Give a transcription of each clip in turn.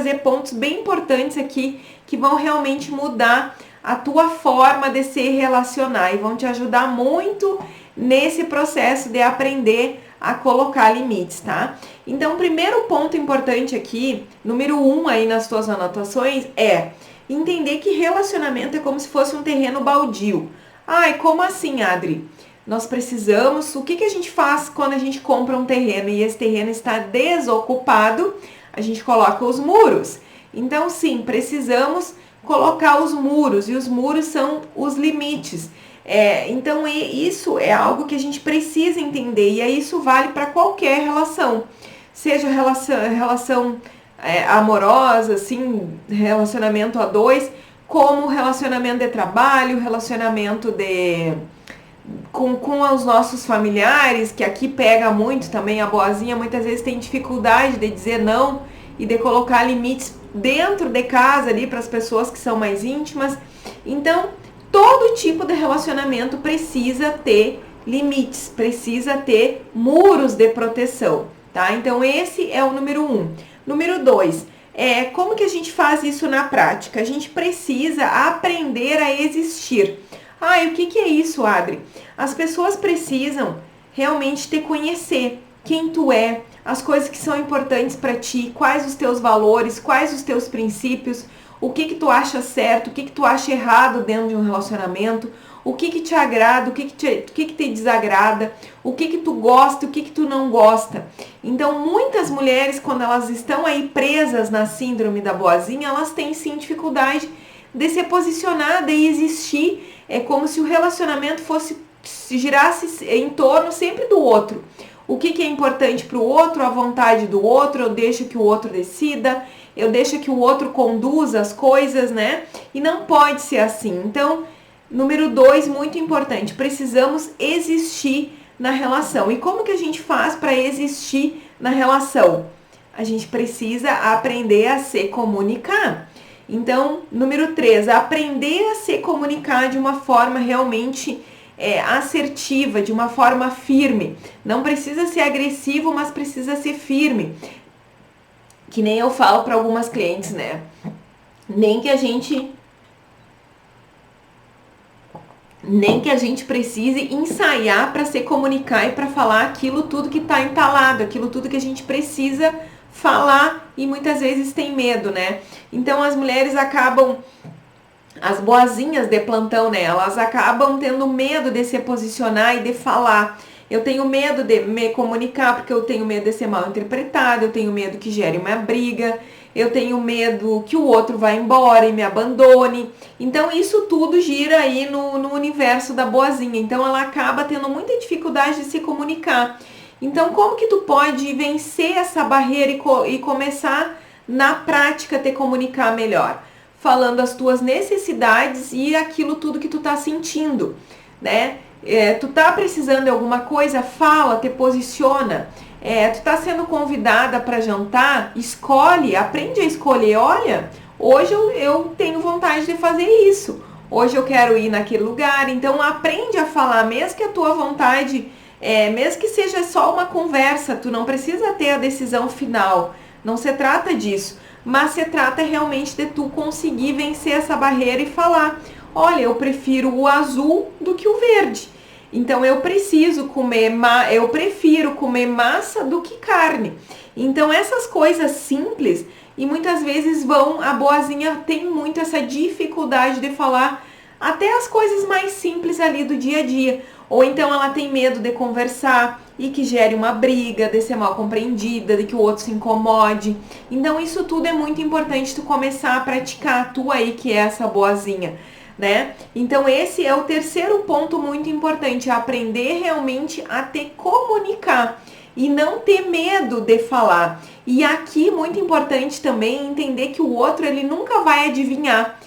trazer pontos bem importantes aqui que vão realmente mudar a tua forma de se relacionar e vão te ajudar muito nesse processo de aprender a colocar limites, tá? Então, o primeiro ponto importante aqui, número 1 aí nas tuas anotações, é entender que relacionamento é como se fosse um terreno baldio. Ai, como assim, Adri? Nós precisamos, o que a gente faz quando a gente compra um terreno e esse terreno está desocupado? A gente coloca os muros. Então, sim, precisamos colocar os muros, e os muros são os limites. Então, isso é algo que a gente precisa entender, e isso vale para qualquer relação, seja relação amorosa, assim, relacionamento a dois, como relacionamento de trabalho, relacionamento com os nossos familiares, que aqui pega muito também. A boazinha muitas vezes tem dificuldade de dizer não e de colocar limites dentro de casa ali para as pessoas que são mais íntimas. Então, todo tipo de relacionamento precisa ter limites, precisa ter muros de proteção, tá? Então, esse é o número 1. Número 2, como que a gente faz isso na prática? A gente precisa aprender a existir. E o que é isso, Adri? As pessoas precisam realmente te conhecer, quem tu é, as coisas que são importantes para ti, quais os teus valores, quais os teus princípios, o que tu acha certo, o que tu acha errado dentro de um relacionamento, o que te agrada, o que te desagrada, o que tu gosta, o que tu não gosta. Então, muitas mulheres, quando elas estão aí presas na síndrome da boazinha, elas têm sim dificuldade de se posicionar, de existir. É como se o relacionamento girasse em torno sempre do outro. O que é importante para o outro, a vontade do outro, eu deixo que o outro decida, eu deixo que o outro conduza as coisas, né? E não pode ser assim. Então, número 2, muito importante, precisamos existir na relação. E como que a gente faz para existir na relação? A gente precisa aprender a se comunicar. Então, número 3, aprender a se comunicar de uma forma realmente assertiva, de uma forma firme. Não precisa ser agressivo, mas precisa ser firme. Que nem eu falo para algumas clientes, né? Nem que a gente precise ensaiar para se comunicar e para falar aquilo tudo que está entalado, aquilo tudo que a gente precisa falar e muitas vezes tem medo, né? Então as mulheres acabam, as boazinhas de plantão, né? Elas acabam tendo medo de se posicionar e de falar. Eu tenho medo de me comunicar porque eu tenho medo de ser mal interpretada, eu tenho medo que gere uma briga, eu tenho medo que o outro vá embora e me abandone. Então isso tudo gira aí no universo da boazinha. Então ela acaba tendo muita dificuldade de se comunicar. Então como que tu pode vencer essa barreira e começar na prática a te comunicar melhor? Falando as tuas necessidades e aquilo tudo que tu tá sentindo, né? Tu tá precisando de alguma coisa, fala, te posiciona. Tu tá sendo convidada para jantar, escolhe, aprende a escolher. Olha, hoje eu tenho vontade de fazer isso. Hoje eu quero ir naquele lugar. Então aprende a falar, mesmo que a tua vontade, mesmo que seja só uma conversa, tu não precisa ter a decisão final. Não se trata disso, mas se trata realmente de tu conseguir vencer essa barreira e falar, olha, eu prefiro o azul do que o verde. Então eu prefiro comer massa do que carne. Então essas coisas simples, e muitas vezes a boazinha tem muito essa dificuldade de falar até as coisas mais simples ali do dia a dia. Ou então ela tem medo de conversar e que gere uma briga, de ser mal compreendida, de que o outro se incomode. Então isso tudo é muito importante tu começar a praticar, tu aí que é essa boazinha, né? Então esse é o terceiro ponto muito importante, aprender realmente a te comunicar e não ter medo de falar. E aqui muito importante também entender que o outro ele nunca vai adivinhar.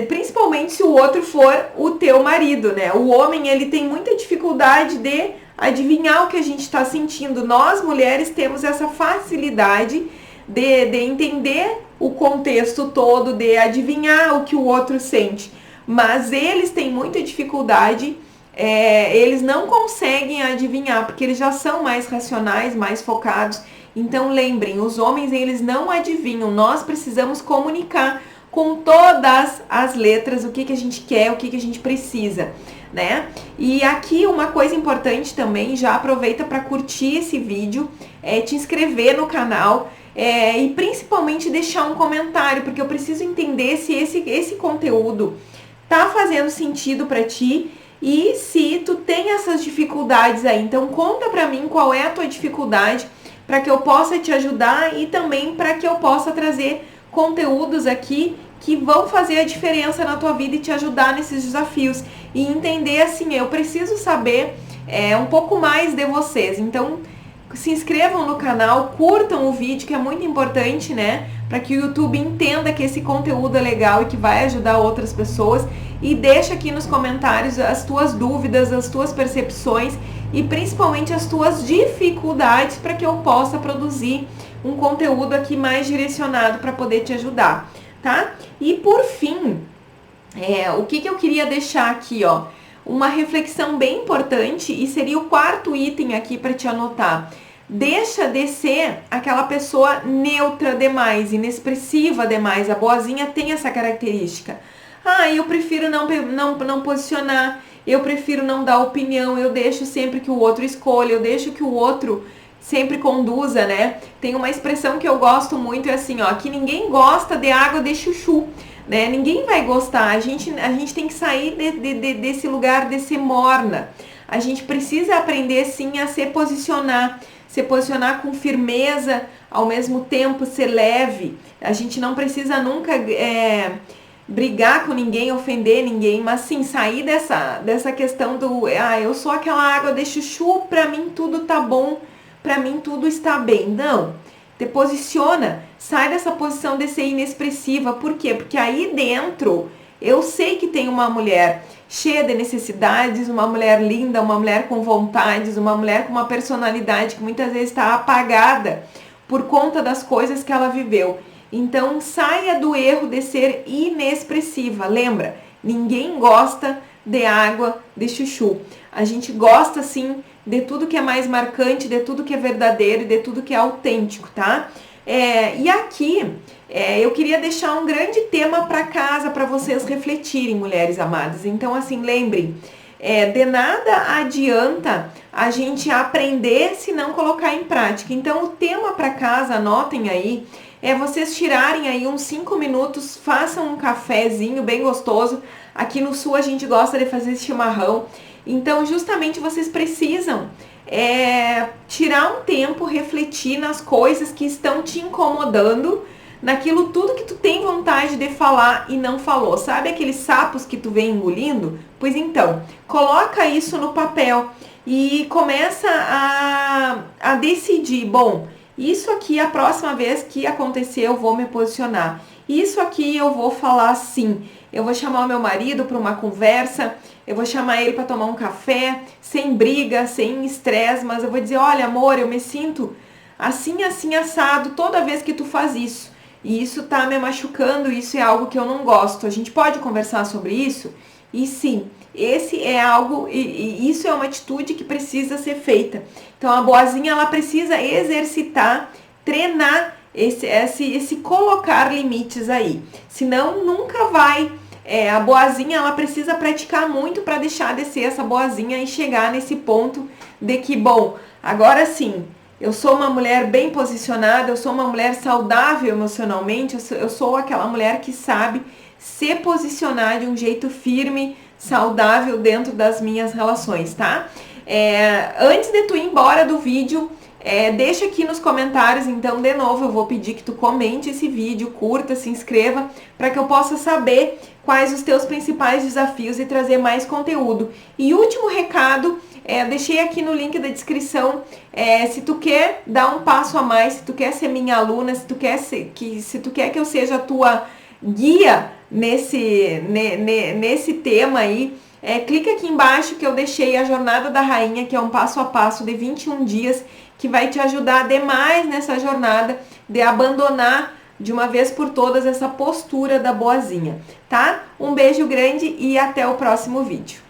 Principalmente se o outro for o teu marido, né? O homem ele tem muita dificuldade de adivinhar o que a gente está sentindo. Nós mulheres temos essa facilidade de entender o contexto todo, de adivinhar o que o outro sente, mas eles têm muita dificuldade, eles não conseguem adivinhar, porque eles já são mais racionais, mais focados, Então lembrem, os homens eles não adivinham, nós precisamos comunicar com todas as letras o que a gente quer, o que a gente precisa, né? E aqui uma coisa importante também, já aproveita para curtir esse vídeo, te inscrever no canal, e principalmente deixar um comentário, porque eu preciso entender se esse conteúdo tá fazendo sentido para ti e se tu tem essas dificuldades aí. Então conta pra mim qual é a tua dificuldade para que eu possa te ajudar e também para que eu possa trazer conteúdos aqui que vão fazer a diferença na tua vida e te ajudar nesses desafios. E entender assim, eu preciso saber um pouco mais de vocês. Então se inscrevam no canal, curtam o vídeo, que é muito importante, né? Para que o YouTube entenda que esse conteúdo é legal e que vai ajudar outras pessoas. E deixa aqui nos comentários as tuas dúvidas, as tuas percepções e principalmente as tuas dificuldades para que eu possa produzir um conteúdo aqui mais direcionado para poder te ajudar, tá? E por fim, o que eu queria deixar aqui, ó, uma reflexão bem importante e seria o quarto item aqui para te anotar. Deixa de ser aquela pessoa neutra demais, inexpressiva demais. A boazinha tem essa característica. Eu prefiro não posicionar, eu prefiro não dar opinião, eu deixo sempre que o outro escolha, eu deixo que o outro sempre conduza, né? Tem uma expressão que eu gosto muito, é assim, ó, que ninguém gosta de água de chuchu, né? Ninguém vai gostar, a gente tem que sair desse lugar de ser morna. A gente precisa aprender, sim, a se posicionar com firmeza, ao mesmo tempo ser leve. A gente não precisa nunca brigar com ninguém, ofender ninguém, mas sim sair dessa questão do eu sou aquela água de chuchu, pra mim tudo tá bom, pra mim tudo está bem. Não, te posiciona, sai dessa posição de ser inexpressiva. Por quê? Porque aí dentro eu sei que tem uma mulher cheia de necessidades, uma mulher linda, uma mulher com vontades, uma mulher com uma personalidade que muitas vezes está apagada por conta das coisas que ela viveu. Então saia do erro de ser inexpressiva. Lembra, ninguém gosta de água de chuchu. A gente gosta sim de tudo que é mais marcante, de tudo que é verdadeiro e de tudo que é autêntico, tá? E aqui eu queria deixar um grande tema para casa para vocês refletirem, mulheres amadas. Então assim, lembrem, de nada adianta a gente aprender se não colocar em prática. Então o tema para casa, anotem aí, vocês tirarem aí uns 5 minutos, façam um cafezinho bem gostoso. Aqui no sul a gente gosta de fazer esse chimarrão. Então justamente vocês precisam tirar um tempo, refletir nas coisas que estão te incomodando, naquilo tudo que tu tem vontade de falar e não falou. Sabe aqueles sapos que tu vem engolindo? Pois então, coloca isso no papel e começa a decidir, bom, isso aqui a próxima vez que acontecer eu vou me posicionar. Isso aqui eu vou falar sim. Eu vou chamar o meu marido para uma conversa, eu vou chamar ele para tomar um café, sem briga, sem estresse, mas eu vou dizer, olha amor, eu me sinto assim, assim, assado toda vez que tu faz isso. E isso tá me machucando, isso é algo que eu não gosto. A gente pode conversar sobre isso? E sim, esse é algo, e isso é uma atitude que precisa ser feita. Então a boazinha, ela precisa exercitar, treinar esse colocar limites aí. Senão nunca vai. A boazinha, ela precisa praticar muito para deixar de ser essa boazinha e chegar nesse ponto de que, bom, agora sim, eu sou uma mulher bem posicionada, eu sou uma mulher saudável emocionalmente, eu sou aquela mulher que sabe se posicionar de um jeito firme, saudável dentro das minhas relações, tá? Antes de tu ir embora do vídeo, deixa aqui nos comentários, então, de novo, eu vou pedir que tu comente esse vídeo, curta, se inscreva, para que eu possa saber quais os teus principais desafios e trazer mais conteúdo. E último recado, deixei aqui no link da descrição, se tu quer dar um passo a mais, se tu quer ser minha aluna, se tu quer que eu seja a tua guia nesse tema aí, clica aqui embaixo que eu deixei a Jornada da Rainha, que é um passo a passo de 21 dias, que vai te ajudar demais nessa jornada de abandonar de uma vez por todas essa postura da boazinha, tá? Um beijo grande e até o próximo vídeo.